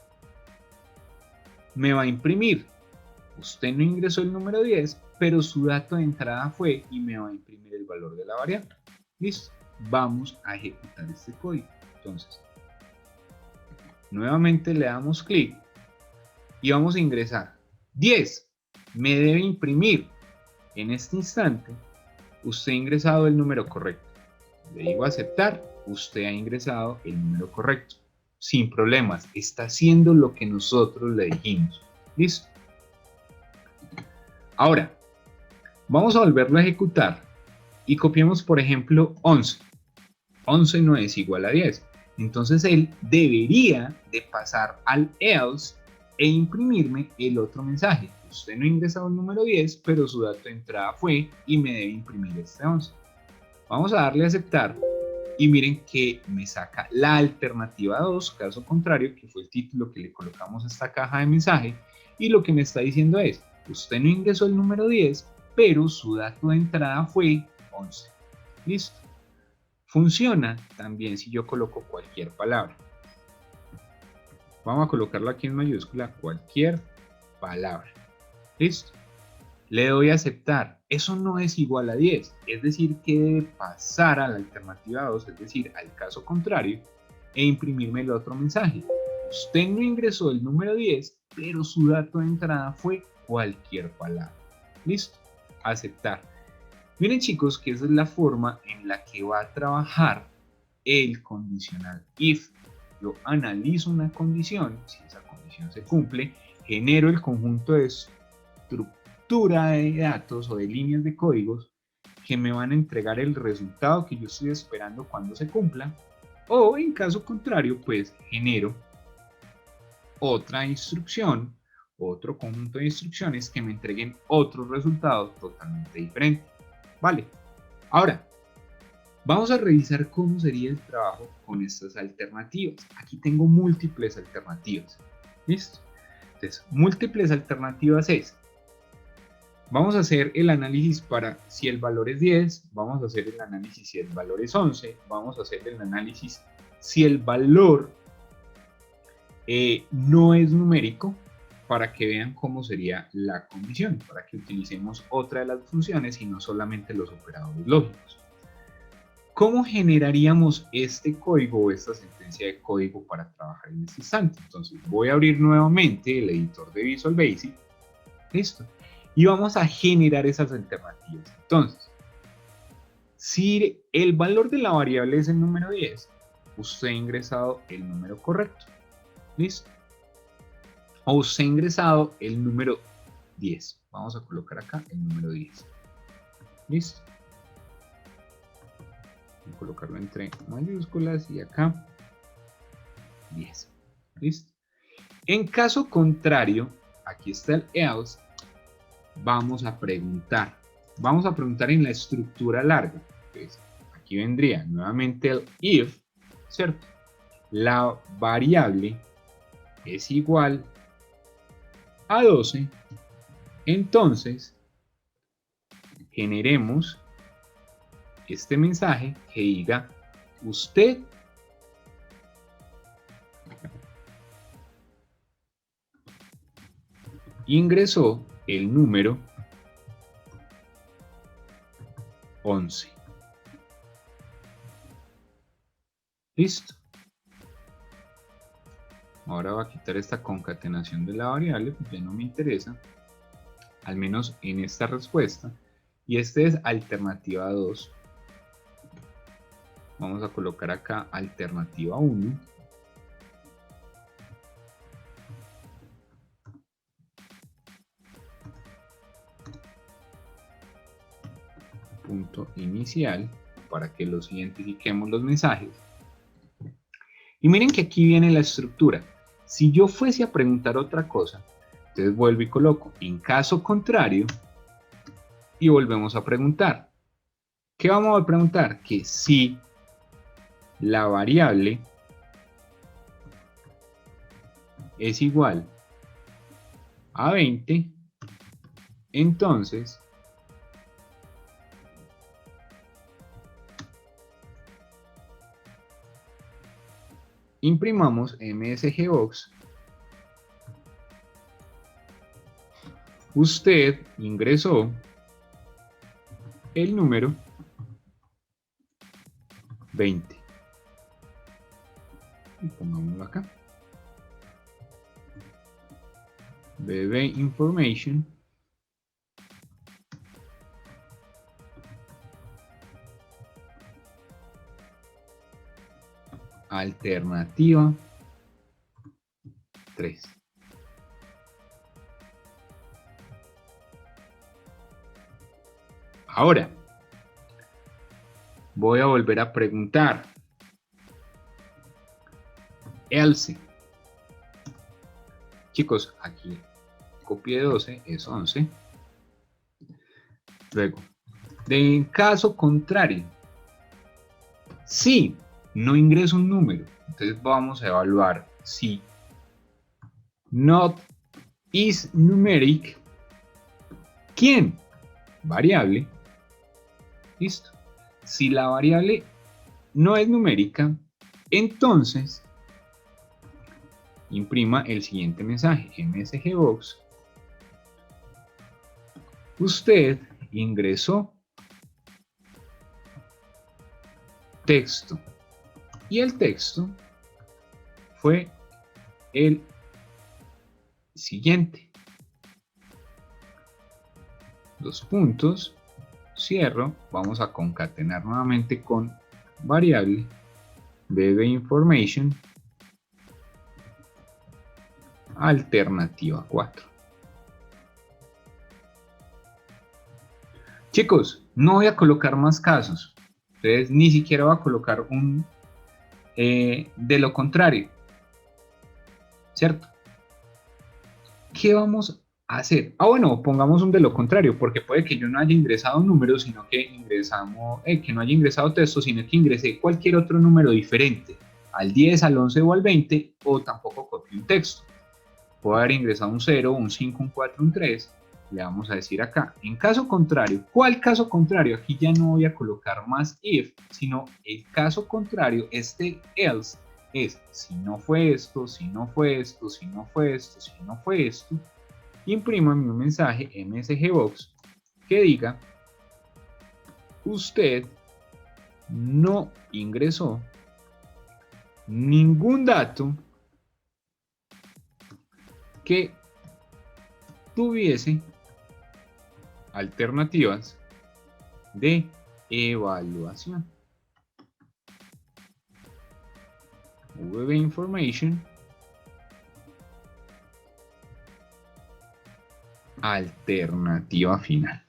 Me va a imprimir, usted no ingresó el número 10, pero su dato de entrada fue y me va a imprimir el valor de la variable. Listo, vamos a ejecutar este código. Entonces, nuevamente le damos clic y vamos a ingresar 10. Me debe imprimir en este instante, usted ha ingresado el número correcto. Le digo aceptar, usted ha ingresado el número correcto. Sin problemas, está haciendo lo que nosotros le dijimos. ¿Listo? Ahora, vamos a volverlo a ejecutar y copiamos, por ejemplo, 11. 11 no es igual a 10. Entonces él debería de pasar al else e imprimirme el otro mensaje. Usted no ha ingresado el número 10, pero su dato de entrada fue y me debe imprimir este 11. Vamos a darle a aceptar y miren que me saca la alternativa 2, caso contrario, que fue el título que le colocamos a esta caja de mensaje, y lo que me está diciendo es, usted no ingresó el número 10, pero su dato de entrada fue 11. Listo. Funciona también si yo coloco cualquier palabra. Vamos a colocarlo aquí en mayúscula, cualquier palabra. Listo. Le doy a aceptar. Eso no es igual a 10. Es decir, que debe pasar a la alternativa 2, es decir, al caso contrario, e imprimirme el otro mensaje. Usted no ingresó el número 10, pero su dato de entrada fue cualquier palabra. Listo. Aceptar. Miren, chicos, que esa es la forma en la que va a trabajar el condicional if. Yo analizo una condición, si esa condición se cumple, genero el conjunto de estructura de datos o de líneas de códigos que me van a entregar el resultado que yo estoy esperando cuando se cumpla, o en caso contrario, pues genero otra instrucción, otro conjunto de instrucciones que me entreguen otro resultado totalmente diferente. Vale, ahora vamos a revisar cómo sería el trabajo con estas alternativas. Aquí tengo múltiples alternativas. ¿Listo? Entonces, múltiples alternativas es, vamos a hacer el análisis para si el valor es 10, vamos a hacer el análisis si el valor es 11, vamos a hacer el análisis si el valor no es numérico, para que vean cómo sería la condición, para que utilicemos otra de las funciones y no solamente los operadores lógicos. ¿Cómo generaríamos este código o esta sentencia de código para trabajar en este instante? Entonces voy a abrir nuevamente el editor de Visual Basic. Listo. Y vamos a generar esas alternativas. Entonces, si el valor de la variable es el número 10, usted ha ingresado el número correcto. ¿Listo? O usted ha ingresado el número 10. Vamos a colocar acá el número 10. ¿Listo? Voy a colocarlo entre mayúsculas y acá 10. ¿Listo? En caso contrario, aquí está el else, vamos a preguntar. Vamos a preguntar en la estructura larga. Entonces, aquí vendría nuevamente el if, ¿cierto? La variable es igual a 12. Entonces, generemos este mensaje que diga, usted ingresó el número 11. Listo. Ahora va a quitar esta concatenación de la variable, pues ya no me interesa, al menos en esta respuesta. Y este es alternativa 2. Vamos a colocar acá alternativa 1. Punto inicial para que los identifiquemos los mensajes. Y miren que aquí viene la estructura. Si yo fuese a preguntar otra cosa, entonces vuelvo y coloco en caso contrario y volvemos a preguntar. ¿Qué vamos a preguntar? Que si la variable es igual a 20, entonces imprimamos MSGBox. Usted ingresó el número 20. Y pongámoslo acá. BB information. Alternativa 3. Ahora, voy a volver a preguntar. Else. Chicos, aquí copié 12, es 11. Luego, en caso contrario, si no ingreso un número, entonces vamos a evaluar si not is numeric, ¿quién? Variable. Listo. Si la variable no es numérica, entonces imprima el siguiente mensaje, MSGBox. Usted ingresó texto y el texto fue el siguiente. Dos puntos, cierro, vamos a concatenar nuevamente con variable BB information alternativa 4. Chicos, no voy a colocar más casos, entonces ni siquiera voy a colocar un de lo contrario, ¿cierto? ¿Qué vamos a hacer? Bueno, pongamos un de lo contrario, porque puede que yo no haya ingresado un número, sino que que no haya ingresado texto, sino que ingresé cualquier otro número diferente, al 10, al 11 o al 20, o tampoco copié un texto. Puedo haber ingresado un 0, un 5, un 4, un 3, le vamos a decir acá. En caso contrario, ¿cuál caso contrario? Aquí ya no voy a colocar más if, sino el caso contrario, este else, es si no fue esto, si no fue esto, si no fue esto, si no fue esto, imprímame un mensaje MSGBox que diga usted no ingresó ningún dato que tuviese alternativas de evaluación. VB information alternativa final.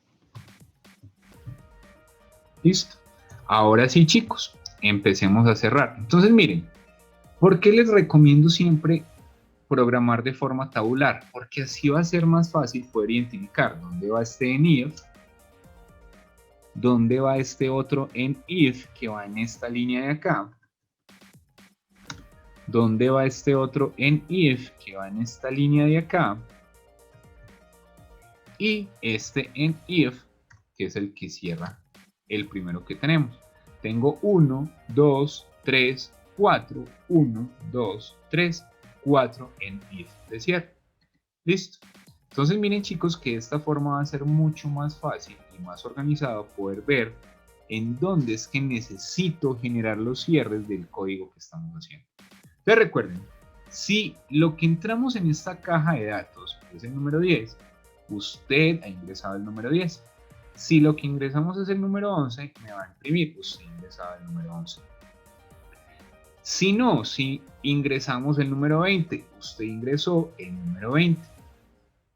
Listo. Ahora sí, chicos, empecemos a cerrar. Entonces, miren, ¿por qué les recomiendo siempre programar de forma tabular? Porque así va a ser más fácil poder identificar dónde va este en if, dónde va este otro en if que va en esta línea de acá, dónde va este otro en if que va en esta línea de acá, y este en if que es el que cierra el primero que tenemos. Tengo 1, 2, 3, 4, 1, 2, 3, 4 en if de cierre. Listo. Entonces miren chicos que de esta forma va a ser mucho más fácil y más organizado poder ver en dónde es que necesito generar los cierres del código que estamos haciendo. Entonces recuerden, si lo que entramos en esta caja de datos es el número 10, usted ha ingresado el número 10. Si lo que ingresamos es el número 11, me va a imprimir, usted ha ingresado el número 11. Si no, si ingresamos el número 20, usted ingresó el número 20.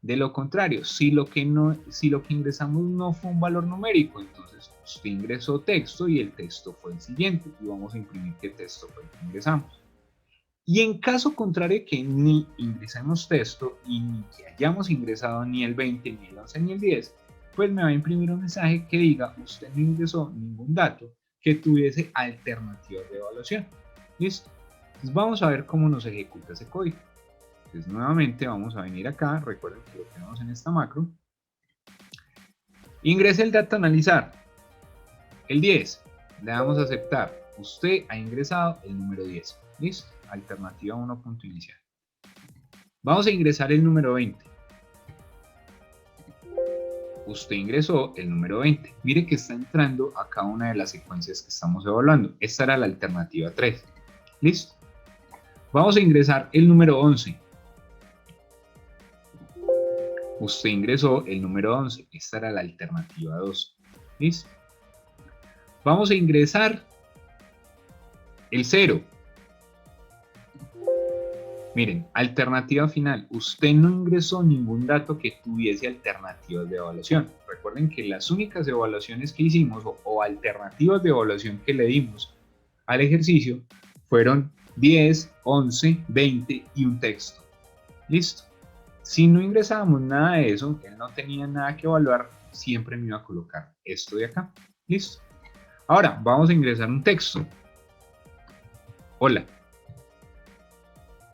De lo contrario, si lo que ingresamos no fue un valor numérico, entonces usted ingresó texto y el texto fue el siguiente y vamos a imprimir qué texto fue el que ingresamos. Y en caso contrario que ni ingresemos texto y ni que hayamos ingresado ni el 20, ni el 11, ni el 10, pues me va a imprimir un mensaje que diga usted no ingresó ningún dato que tuviese alternativas de evaluación. ¿Listo? Entonces vamos a ver cómo nos ejecuta ese código. Entonces nuevamente vamos a venir acá, recuerden que lo tenemos en esta macro. Ingrese el dato a analizar, el 10, le damos a aceptar. Usted ha ingresado el número 10, ¿listo? Alternativa 1 punto inicial. Vamos a ingresar el número 20. Usted ingresó el número 20. Mire que está entrando a cada una de las secuencias que estamos evaluando. Esta era la alternativa 3. ¿Listo? Vamos a ingresar el número 11. Usted ingresó el número 11. Esta era la alternativa 2. ¿Listo? Vamos a ingresar el 0. Miren, alternativa final. Usted no ingresó ningún dato que tuviese alternativas de evaluación. Recuerden que las únicas evaluaciones que hicimos o alternativas de evaluación que le dimos al ejercicio fueron 10, 11, 20 y un texto. Listo. Si no ingresábamos nada de eso, él no tenía nada que evaluar, siempre me iba a colocar esto de acá. Listo. Ahora, vamos a ingresar un texto. Hola.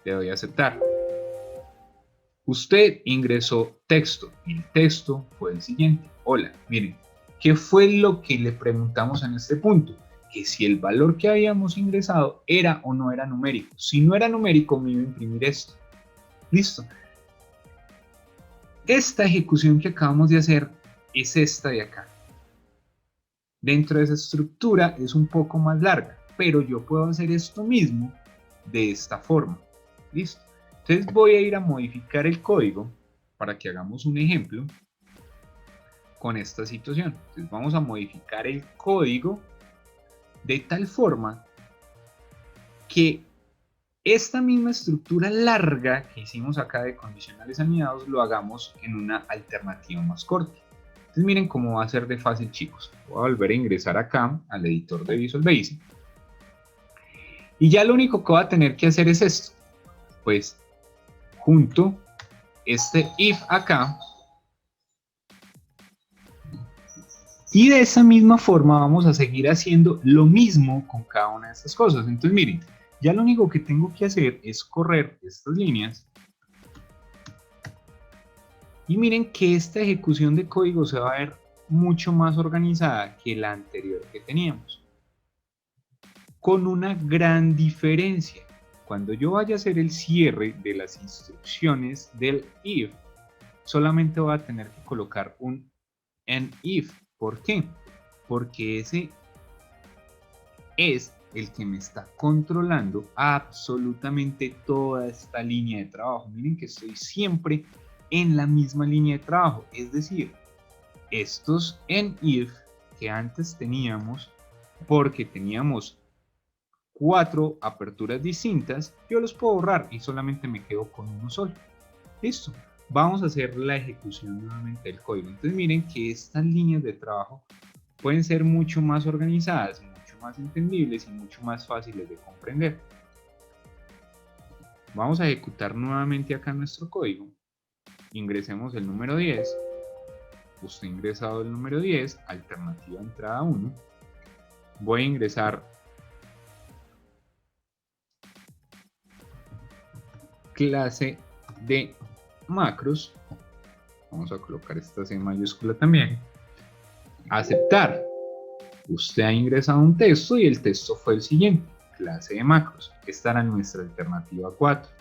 Le doy a aceptar. Usted ingresó texto y el texto fue el siguiente. Hola, miren, ¿qué fue lo que le preguntamos en este punto? Que si el valor que habíamos ingresado era o no era numérico. Si no era numérico, me iba a imprimir esto. Listo. Esta ejecución que acabamos de hacer es esta de acá. Dentro de esa estructura es un poco más larga, pero yo puedo hacer esto mismo de esta forma. ¿Listo? Entonces voy a ir a modificar el código para que hagamos un ejemplo con esta situación. Entonces vamos a modificar el código de tal forma que esta misma estructura larga que hicimos acá de condicionales anidados lo hagamos en una alternativa más corta. Entonces miren cómo va a ser de fácil, chicos. Voy a volver a ingresar acá al editor de Visual Basic. Y ya lo único que voy a tener que hacer es esto. Pues junto este if acá. Y de esa misma forma vamos a seguir haciendo lo mismo con cada una de estas cosas. Entonces miren, ya lo único que tengo que hacer es correr estas líneas. Y miren que esta ejecución de código se va a ver mucho más organizada que la anterior que teníamos. Con una gran diferencia. Cuando yo vaya a hacer el cierre de las instrucciones del if, solamente voy a tener que colocar un if. ¿Por qué? Porque ese es el que me está controlando absolutamente toda esta línea de trabajo. Miren que estoy siempre en la misma línea de trabajo. Es decir, estos if que antes teníamos, porque teníamos 4 aperturas distintas, yo los puedo borrar y solamente me quedo con uno solo. Listo. Vamos a hacer la ejecución nuevamente del código. Entonces miren que estas líneas de trabajo pueden ser mucho más organizadas, mucho más entendibles y mucho más fáciles de comprender. Vamos a ejecutar nuevamente acá nuestro código. Ingresemos el número 10. Usted ha ingresado el número 10, alternativa entrada 1. Voy a ingresar clase de macros. Vamos a colocar esta C mayúscula también. Aceptar. Usted ha ingresado un texto y el texto fue el siguiente. Clase de macros. Esta era nuestra alternativa 4.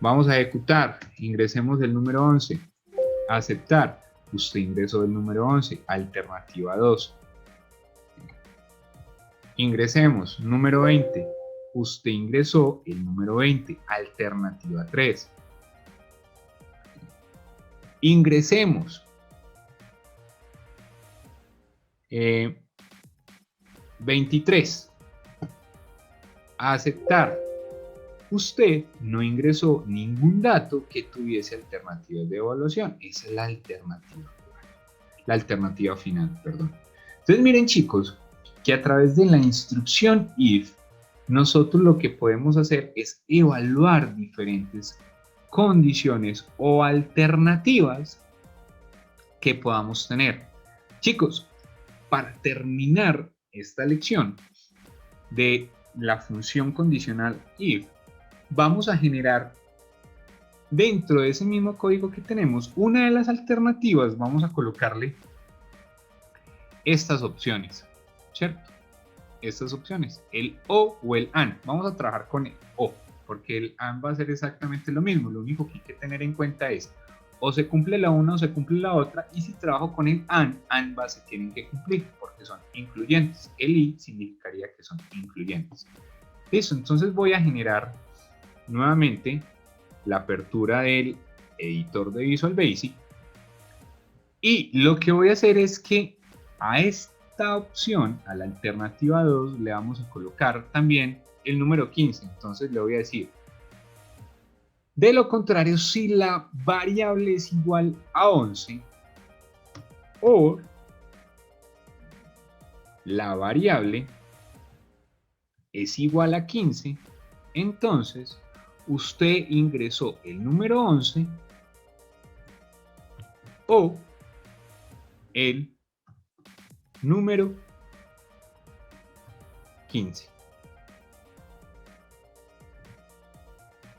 Vamos a ejecutar. Ingresemos el número 11. Aceptar. Usted ingresó el número 11. Alternativa 2. Ingresemos. Número 20. Usted ingresó el número 20. Alternativa 3. Ingresemos. 23. Aceptar. Usted no ingresó ningún dato que tuviese alternativas de evaluación. Esa es la alternativa. La alternativa final, perdón. Entonces miren chicos, que a través de la instrucción if, nosotros lo que podemos hacer es evaluar diferentes condiciones o alternativas que podamos tener. Chicos, para terminar esta lección de la función condicional if, vamos a generar dentro de ese mismo código que tenemos una de las alternativas. Vamos a colocarle estas opciones, ¿cierto? Estas opciones, el o el AND. Vamos a trabajar con el o, porque el AND va a ser exactamente lo mismo. Lo único que hay que tener en cuenta es o se cumple la una o se cumple la otra, y si trabajo con el AND, ambas se tienen que cumplir porque son incluyentes. El y significaría que son incluyentes. Listo, entonces voy a generar nuevamente la apertura del editor de Visual Basic, y lo que voy a hacer es que a esta opción, a la alternativa 2, le vamos a colocar también el número 15. Entonces le voy a decir, de lo contrario, si la variable es igual a 11 o la variable es igual a 15, entonces usted ingresó el número 11 o el número 15.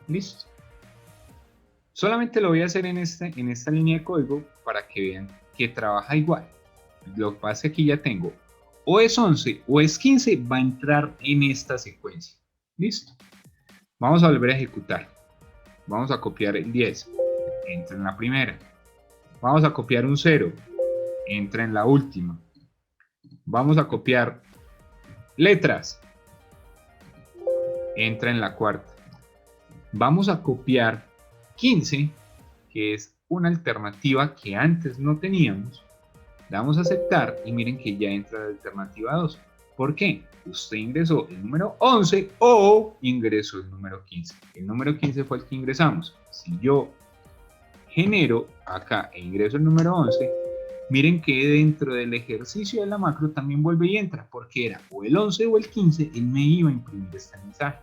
Listo. Solamente lo voy a hacer en esta línea de código para que vean que trabaja igual. Lo que pasa es que aquí ya tengo o es 11 o es 15, va a entrar en esta secuencia. Listo. Vamos a volver a ejecutar. Vamos a copiar el 10. Entra en la primera. Vamos a copiar un 0. Entra en la última. Vamos a copiar letras. Entra en la cuarta. Vamos a copiar 15, que es una alternativa que antes no teníamos. Damos a aceptar y miren que ya entra la alternativa 2. ¿Por qué? Usted ingresó el número 11 o ingresó el número 15. El número 15 fue el que ingresamos. Si yo genero acá e ingreso el número 11, miren que dentro del ejercicio de la macro también vuelve y entra, porque era o el 11 o el 15, él me iba a imprimir este mensaje.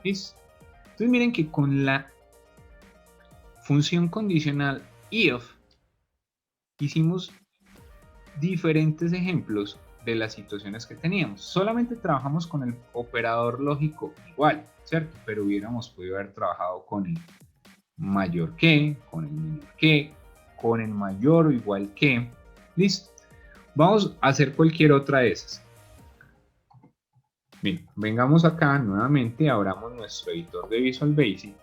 ¿Listo? Entonces miren que con la función condicional if hicimos diferentes ejemplos de las situaciones que teníamos. Solamente trabajamos con el operador lógico igual, ¿cierto? Pero hubiéramos podido haber trabajado con el mayor que, con el menor que, con el mayor o igual que. Listo. Vamos a hacer cualquier otra de esas. Bien, vengamos acá nuevamente, abramos nuestro editor de Visual Basic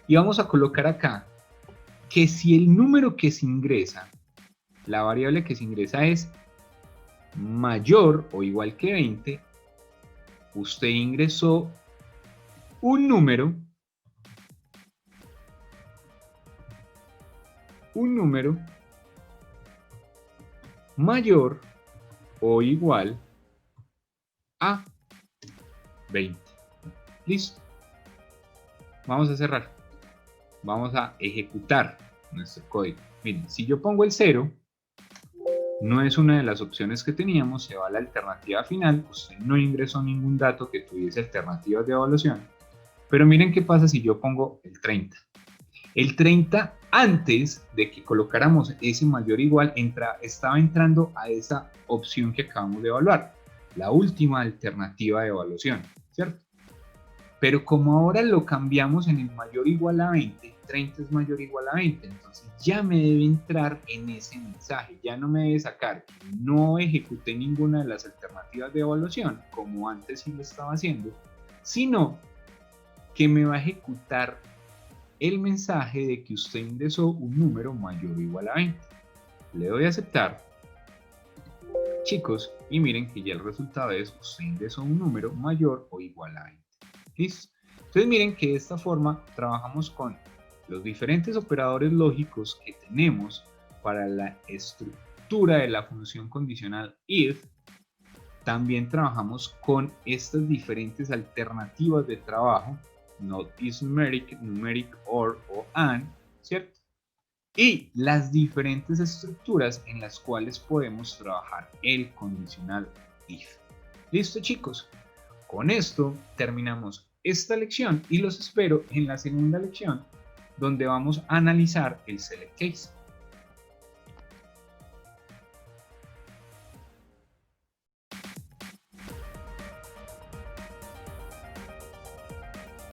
y vamos a colocar acá que si el número que se ingresa, la variable que se ingresa es mayor o igual que 20, usted ingresó un número mayor o igual a 20. Listo. Vamos a cerrar. Vamos a ejecutar nuestro código. Miren, si yo pongo el 0, no es una de las opciones que teníamos, se va a la alternativa final. Usted no ingresó ningún dato que tuviese alternativas de evaluación. Pero miren qué pasa si yo pongo el 30. El 30, antes de que colocáramos ese mayor o igual, estaba entrando a esa opción que acabamos de evaluar, la última alternativa de evaluación, ¿cierto? Pero como ahora lo cambiamos en el mayor o igual a 20, 30 es mayor o igual a 20, entonces ya me debe entrar en ese mensaje, ya no me debe sacar que no ejecuté ninguna de las alternativas de evaluación, como antes sí lo estaba haciendo, sino que me va a ejecutar el mensaje de que usted ingresó un número mayor o igual a 20. Le doy a aceptar, chicos, y miren que ya el resultado es usted ingresó un número mayor o igual a 20. ¿Listo? Entonces miren que de esta forma trabajamos con los diferentes operadores lógicos que tenemos para la estructura de la función condicional if. También trabajamos con estas diferentes alternativas de trabajo, not is numeric, numeric, or o and, ¿cierto? Y las diferentes estructuras en las cuales podemos trabajar el condicional if. ¿Listo, chicos? Con esto terminamos esta lección y los espero en la segunda lección donde vamos a analizar el select case.